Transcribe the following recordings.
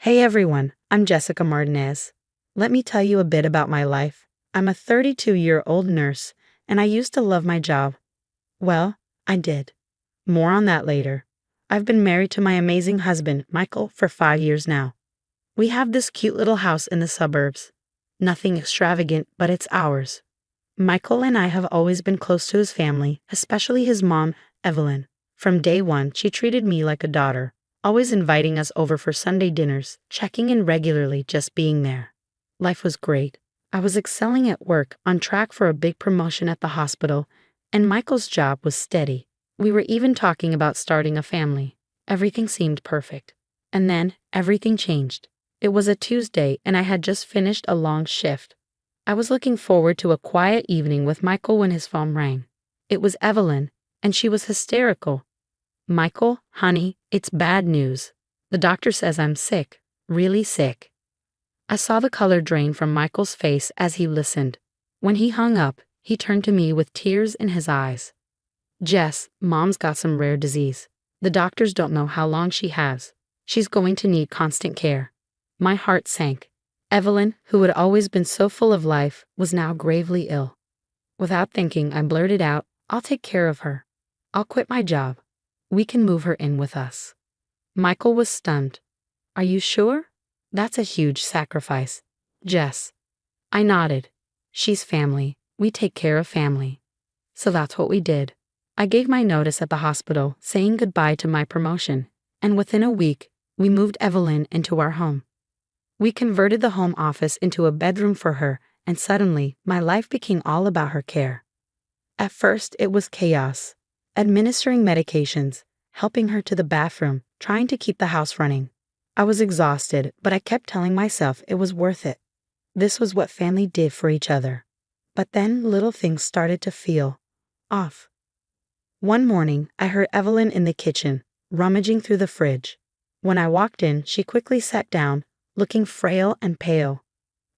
Hey everyone, I'm Jessica Martinez. Let me tell you a bit about my life. I'm a 32-year-old nurse, and I used to love my job. Well, I did. More on that later. I've been married to my amazing husband, Michael, for 5 years now. We have this cute little house in the suburbs. Nothing extravagant, but it's ours. Michael and I have always been close to his family, especially his mom, Evelyn. From day one, she treated me like a daughter, always inviting us over for Sunday dinners, checking in regularly, just being there. Life was great. I was excelling at work, on track for a big promotion at the hospital, and Michael's job was steady. We were even talking about starting a family. Everything seemed perfect. And then, everything changed. It was a Tuesday, and I had just finished a long shift. I was looking forward to a quiet evening with Michael when his phone rang. It was Evelyn, and she was hysterical. "Michael, honey, it's bad news. The doctor says I'm sick, really sick." I saw the color drain from Michael's face as he listened. When he hung up, he turned to me with tears in his eyes. "Jess, Mom's got some rare disease. The doctors don't know how long she has. She's going to need constant care." My heart sank. Evelyn, who had always been so full of life, was now gravely ill. Without thinking, I blurted out, "I'll take care of her. I'll quit my job. We can move her in with us." Michael was stunned. "Are you sure? That's a huge sacrifice." "Jess." I nodded. "She's family. We take care of family." So that's what we did. I gave my notice at the hospital, saying goodbye to my promotion, and within a week, we moved Evelyn into our home. We converted the home office into a bedroom for her, and suddenly, my life became all about her care. At first, it was chaos. Administering medications, helping her to the bathroom, trying to keep the house running. I was exhausted, but I kept telling myself it was worth it. This was what family did for each other. But then little things started to feel off. One morning, I heard Evelyn in the kitchen, rummaging through the fridge. When I walked in, she quickly sat down, looking frail and pale.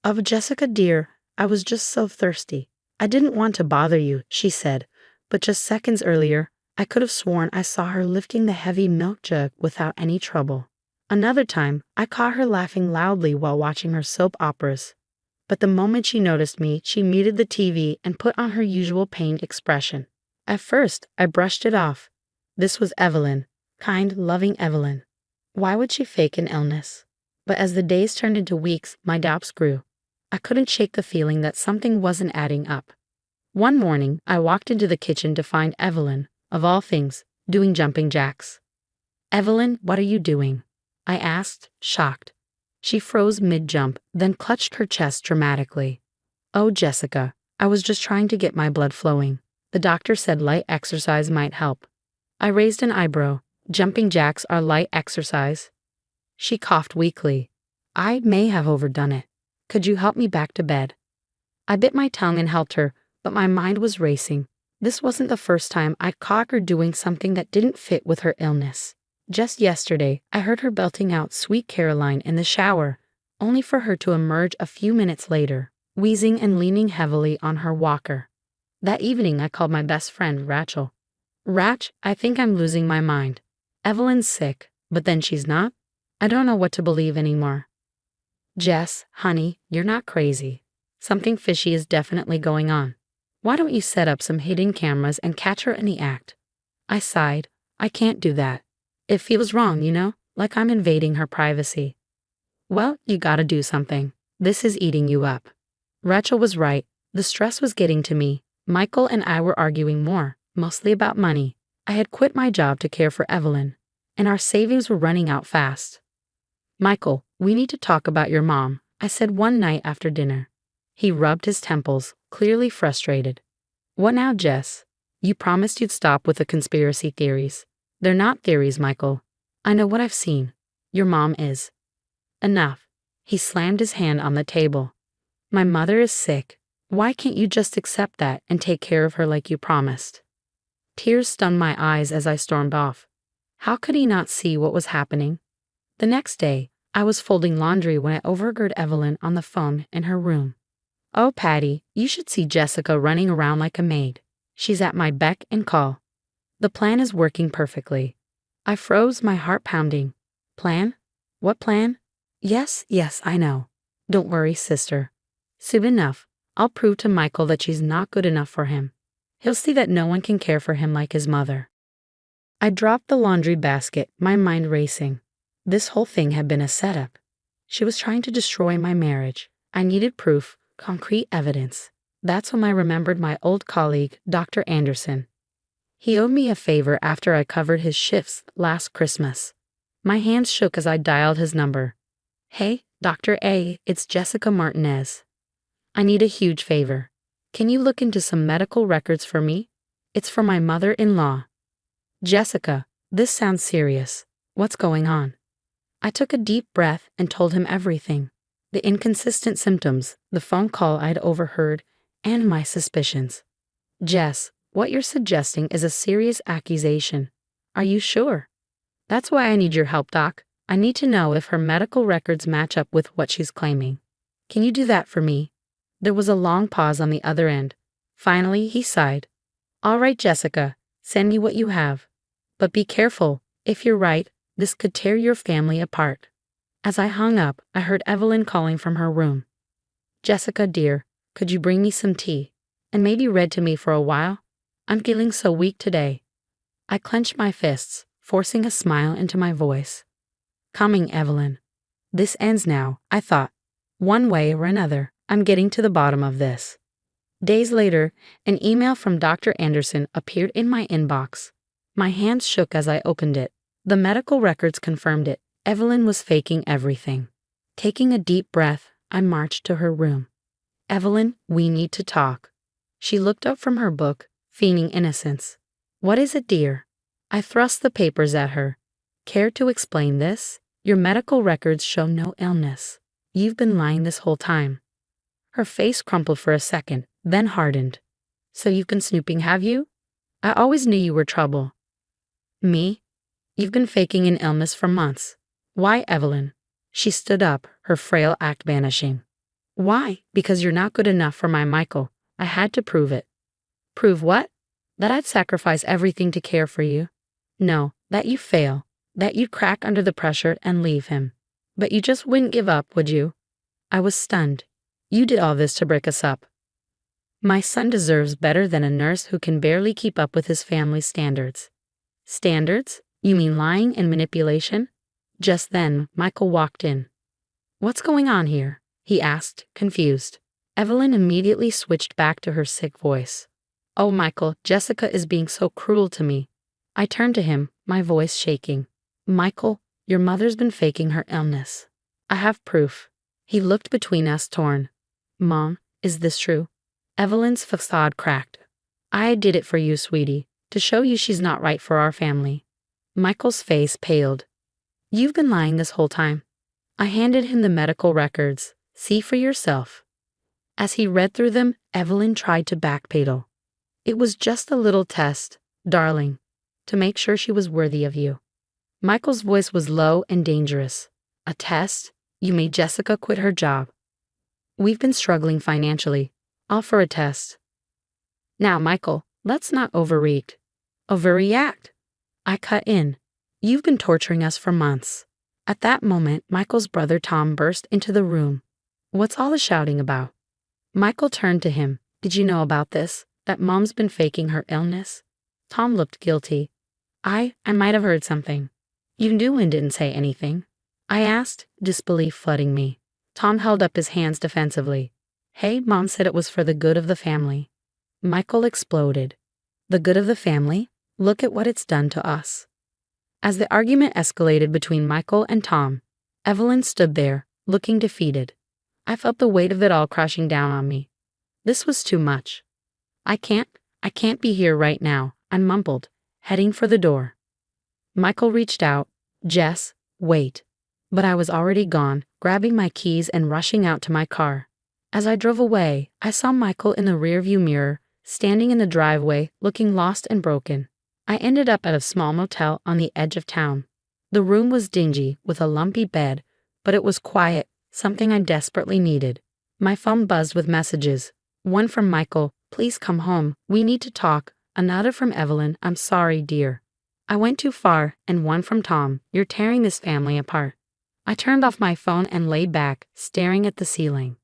"Oh, Jessica dear, I was just so thirsty. I didn't want to bother you," she said, but just seconds earlier, I could have sworn I saw her lifting the heavy milk jug without any trouble. Another time, I caught her laughing loudly while watching her soap operas. But the moment she noticed me, she muted the TV and put on her usual pained expression. At first, I brushed it off. This was Evelyn, kind, loving Evelyn. Why would she fake an illness? But as the days turned into weeks, my doubts grew. I couldn't shake the feeling that something wasn't adding up. One morning, I walked into the kitchen to find Evelyn, of all things, doing jumping jacks. "Evelyn, what are you doing?" I asked, shocked. She froze mid-jump, then clutched her chest dramatically. "Oh, Jessica, I was just trying to get my blood flowing. The doctor said light exercise might help." I raised an eyebrow. "Jumping jacks are light exercise?" She coughed weakly. "I may have overdone it. Could you help me back to bed?" I bit my tongue and helped her, but my mind was racing. This wasn't the first time I caught her doing something that didn't fit with her illness. Just yesterday, I heard her belting out Sweet Caroline in the shower, only for her to emerge a few minutes later, wheezing and leaning heavily on her walker. That evening, I called my best friend, Rachel. "Rach, I think I'm losing my mind. Evelyn's sick, but then she's not. I don't know what to believe anymore." "Jess, honey, you're not crazy. Something fishy is definitely going on. Why don't you set up some hidden cameras and catch her in the act?" I sighed. "I can't do that. It feels wrong, like I'm invading her privacy." "Well, you gotta do something. This is eating you up." Rachel was right. The stress was getting to me. Michael and I were arguing more, mostly about money. I had quit my job to care for Evelyn, and our savings were running out fast. "Michael, we need to talk about your mom," I said one night after dinner. He rubbed his temples, clearly frustrated. "What now, Jess? You promised you'd stop with the conspiracy theories." "They're not theories, Michael. I know what I've seen. Your mom is." "Enough." He slammed his hand on the table. "My mother is sick. Why can't you just accept that and take care of her like you promised?" Tears stung my eyes as I stormed off. How could he not see what was happening? The next day, I was folding laundry when I overheard Evelyn on the phone in her room. "Oh, Patty, you should see Jessica running around like a maid. She's at my beck and call. The plan is working perfectly." I froze, my heart pounding. "Plan? What plan?" Yes, yes, I know. Don't worry, sister. Soon enough, I'll prove to Michael that she's not good enough for him. He'll see that no one can care for him like his mother. I dropped the laundry basket, my mind racing. This whole thing had been a setup. She was trying to destroy my marriage. I needed proof, concrete evidence. That's when I remembered my old colleague, Dr. Anderson. He owed me a favor after I covered his shifts last Christmas. My hands shook as I dialed his number. Hey, Dr. A, it's Jessica Martinez. I need a huge favor. Can you look into some medical records for me? It's for my mother-in-law. Jessica, this sounds serious. What's going on? I took a deep breath and told him everything. The inconsistent symptoms, the phone call I'd overheard, and my suspicions. Jess, what you're suggesting is a serious accusation. Are you sure? That's why I need your help, Doc. I need to know if her medical records match up with what she's claiming. Can you do that for me? There was a long pause on the other end. Finally, he sighed. All right, Jessica, send me what you have. But be careful. If you're right, this could tear your family apart. As I hung up, I heard Evelyn calling from her room. Jessica, dear, could you bring me some tea? And maybe read to me for a while? I'm feeling so weak today. I clenched my fists, forcing a smile into my voice. Coming, Evelyn. This ends now, I thought. One way or another, I'm getting to the bottom of this. Days later, an email from Dr. Anderson appeared in my inbox. My hands shook as I opened it. The medical records confirmed it. Evelyn was faking everything. Taking a deep breath, I marched to her room. Evelyn, we need to talk. She looked up from her book, feigning innocence. What is it, dear? I thrust the papers at her. Care to explain this? Your medical records show no illness. You've been lying this whole time. Her face crumpled for a second, then hardened. So you've been snooping, have you? I always knew you were trouble. Me? You've been faking an illness for months. Why, Evelyn? She stood up, her frail act vanishing. Why? Because you're not good enough for my Michael. I had to prove it. Prove what? That I'd sacrifice everything to care for you. No, that you fail. That you'd crack under the pressure and leave him. But you just wouldn't give up, would you? I was stunned. You did all this to break us up. My son deserves better than a nurse who can barely keep up with his family's standards. Standards? You mean lying and manipulation? Just then, Michael walked in. What's going on here? He asked, confused. Evelyn immediately switched back to her sick voice. Oh, Michael, Jessica is being so cruel to me. I turned to him, my voice shaking. Michael, your mother's been faking her illness. I have proof. He looked between us, torn. Mom, is this true? Evelyn's facade cracked. I did it for you, sweetie, to show you she's not right for our family. Michael's face paled. You've been lying this whole time. I handed him the medical records. See for yourself. As he read through them, Evelyn tried to backpedal. It was just a little test, darling, to make sure she was worthy of you. Michael's voice was low and dangerous. A test? You made Jessica quit her job. We've been struggling financially. Offer a test. Now, Michael, let's not overreact. Overreact? I cut in. You've been torturing us for months. At that moment, Michael's brother Tom burst into the room. What's all the shouting about? Michael turned to him. Did you know about this? That Mom's been faking her illness? Tom looked guilty. I might have heard something. You knew and didn't say anything. I asked, disbelief flooding me. Tom held up his hands defensively. Hey, Mom said it was for the good of the family. Michael exploded. The good of the family? Look at what it's done to us. As the argument escalated between Michael and Tom, Evelyn stood there, looking defeated. I felt the weight of it all crashing down on me. This was too much. I can't be here right now, I mumbled, heading for the door. Michael reached out. Jess, wait. But I was already gone, grabbing my keys and rushing out to my car. As I drove away, I saw Michael in the rearview mirror, standing in the driveway, looking lost and broken. I ended up at a small motel on the edge of town. The room was dingy, with a lumpy bed, but it was quiet, something I desperately needed. My phone buzzed with messages. One from Michael, please come home, we need to talk. Another from Evelyn, I'm sorry, dear. I went too far, and one from Tom, you're tearing this family apart. I turned off my phone and lay back, staring at the ceiling.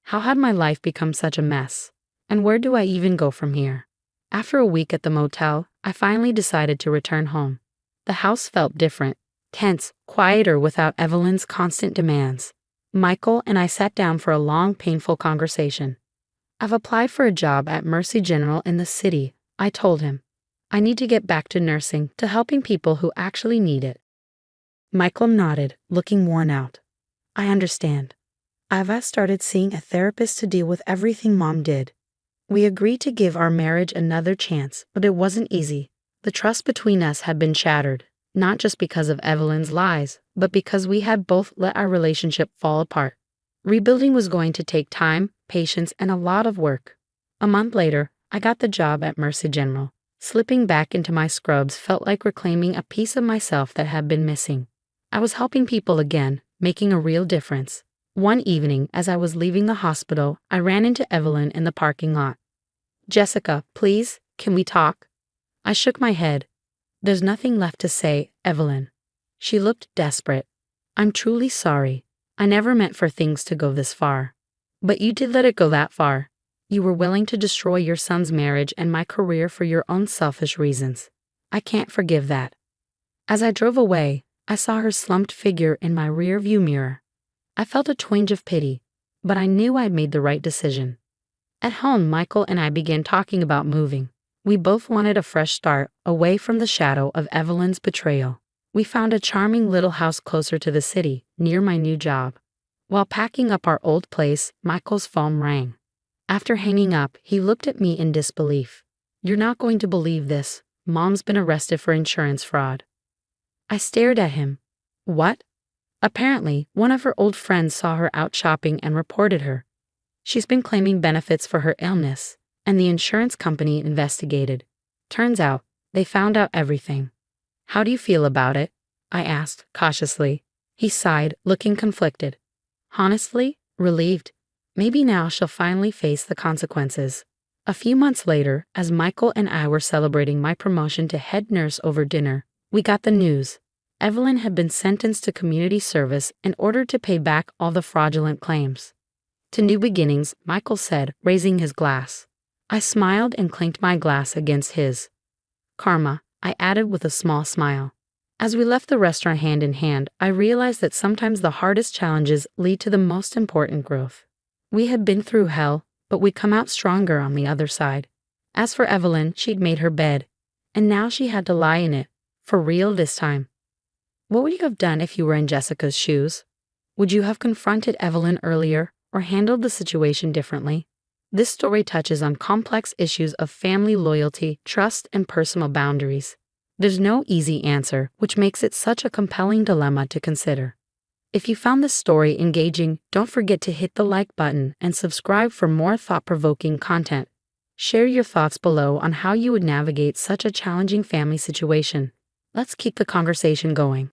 How had my life become such a mess? And where do I even go from here? After a week at the motel, I finally decided to return home. The house felt different, tense, quieter without Evelyn's constant demands. Michael and I sat down for a long, painful conversation. I've applied for a job at Mercy General in the city, I told him. I need to get back to nursing, to helping people who actually need it. Michael nodded, looking worn out. I understand. I've started seeing a therapist to deal with everything Mom did. We agreed to give our marriage another chance, but it wasn't easy. The trust between us had been shattered, not just because of Evelyn's lies, but because we had both let our relationship fall apart. Rebuilding was going to take time, patience, and a lot of work. A month later, I got the job at Mercy General. Slipping back into my scrubs felt like reclaiming a piece of myself that had been missing. I was helping people again, making a real difference. One evening, as I was leaving the hospital, I ran into Evelyn in the parking lot. Jessica, please, can we talk? I shook my head. There's nothing left to say, Evelyn. She looked desperate. I'm truly sorry. I never meant for things to go this far. But you did let it go that far. You were willing to destroy your son's marriage and my career for your own selfish reasons. I can't forgive that. As I drove away, I saw her slumped figure in my rear-view mirror. I felt a twinge of pity, but I knew I'd made the right decision. At home, Michael and I began talking about moving. We both wanted a fresh start, away from the shadow of Evelyn's betrayal. We found a charming little house closer to the city, near my new job. While packing up our old place, Michael's phone rang. After hanging up, he looked at me in disbelief. You're not going to believe this. Mom's been arrested for insurance fraud. I stared at him. What? Apparently, one of her old friends saw her out shopping and reported her. She's been claiming benefits for her illness, and the insurance company investigated. Turns out, they found out everything. How do you feel about it? I asked, cautiously. He sighed, looking conflicted. Honestly, relieved. Maybe now she'll finally face the consequences. A few months later, as Michael and I were celebrating my promotion to head nurse over dinner, we got the news. Evelyn had been sentenced to community service in order to pay back all the fraudulent claims. To new beginnings, Michael said, raising his glass. I smiled and clinked my glass against his. Karma, I added with a small smile. As we left the restaurant hand in hand, I realized that sometimes the hardest challenges lead to the most important growth. We had been through hell, but we come out stronger on the other side. As for Evelyn, she'd made her bed, and now she had to lie in it, for real this time. What would you have done if you were in Jessica's shoes? Would you have confronted Evelyn earlier or handled the situation differently? This story touches on complex issues of family loyalty, trust, and personal boundaries. There's no easy answer, which makes it such a compelling dilemma to consider. If you found this story engaging, don't forget to hit the like button and subscribe for more thought-provoking content. Share your thoughts below on how you would navigate such a challenging family situation. Let's keep the conversation going.